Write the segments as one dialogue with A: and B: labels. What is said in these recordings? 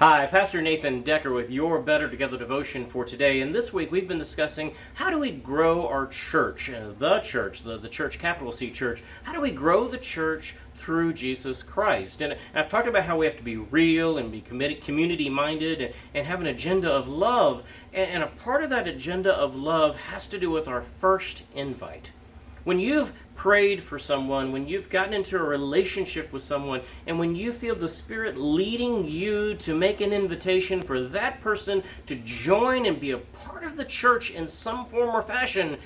A: Hi, Pastor Nathan Decker with your Better Together devotion for today. And this week we've been discussing how do we grow our church, the church, capital C church. How do we grow the church through Jesus Christ? And I've talked about how we have to be real and be committed, community-minded, and have an agenda of love. And a part of that agenda of love has to do with our first invite. When you've prayed for someone, when you've gotten into a relationship with someone, and when you feel the Spirit leading you to make an invitation for that person to join and be a part of the church in some form or fashion,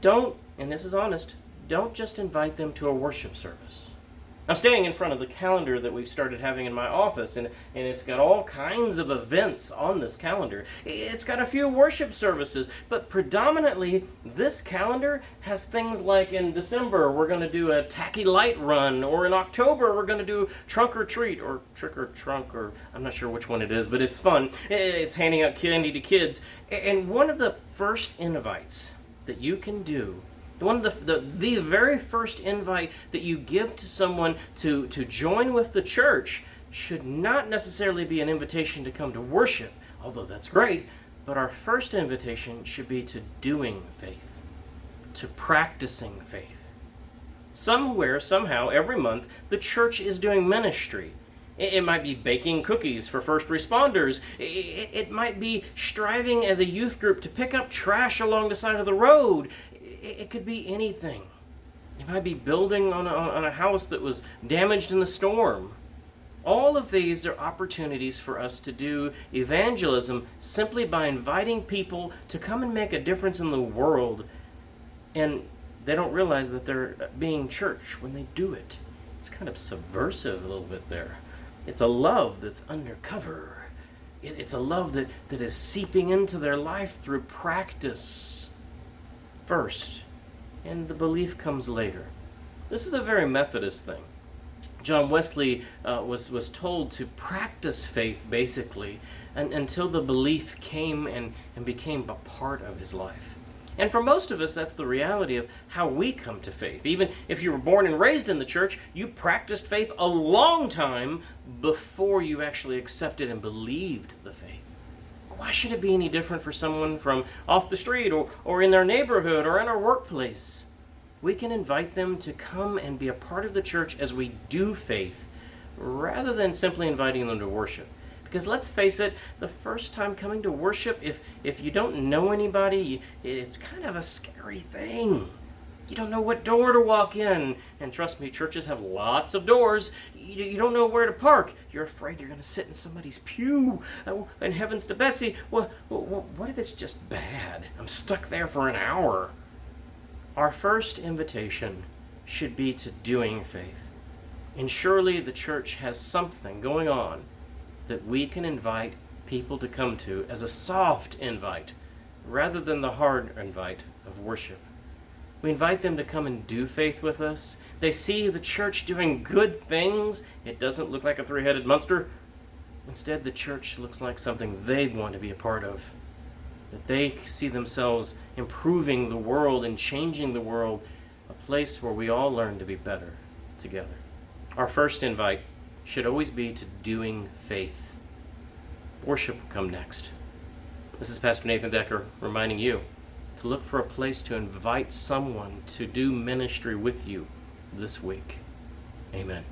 A: don't, and this is honest, don't just invite them to a worship service. I'm staying in front of the calendar that we've started having in my office, and it's got all kinds of events on this calendar. It's got a few worship services, but predominantly this calendar has things like in December we're going to do a tacky light run, or in October we're going to do trunk or treat, or trick or trunk, or I'm not sure which one it is, but it's fun. It's handing out candy to kids. And one of the first invites that you can do, one of the very first invite that you give to someone to join with the church should not necessarily be an invitation to come to worship, although that's great, but our first invitation should be to doing faith, to practicing faith. Somewhere, somehow, every month, the church is doing ministry. It might be baking cookies for first responders. It might be striving as a youth group to pick up trash along the side of the road. It could be anything. It might be building on a house that was damaged in the storm. All of these are opportunities for us to do evangelism simply by inviting people to come and make a difference in the world. And they don't realize that they're being church when they do it. It's kind of subversive a little bit there. It's a love that's undercover. It's a love that is seeping into their life through practice first, and the belief comes later. This is a very Methodist thing. John Wesley was told to practice faith, basically, until the belief came and became a part of his life. And for most of us, that's the reality of how we come to faith. Even if you were born and raised in the church, you practiced faith a long time before you actually accepted and believed the faith. Why should it be any different for someone from off the street or in their neighborhood or in our workplace? We can invite them to come and be a part of the church as we do faith, rather than simply inviting them to worship. Because let's face it, the first time coming to worship, if you don't know anybody, it's kind of a scary thing. You don't know what door to walk in. And trust me, churches have lots of doors. You don't know where to park. You're afraid you're going to sit in somebody's pew. And heavens to Betsy, what if it's just bad? I'm stuck there for an hour. Our first invitation should be to doing faith. And surely the church has something going on that we can invite people to come to as a soft invite, rather than the hard invite of worship. We invite them to come and do faith with us. They see the church doing good things. It doesn't look like a three-headed monster. Instead, the church looks like something they want to be a part of. That they see themselves improving the world and changing the world, a place where we all learn to be better together. Our first invite should always be to doing faith. Worship will come next. This is Pastor Nathan Decker reminding you to look for a place to invite someone to do ministry with you this week. Amen.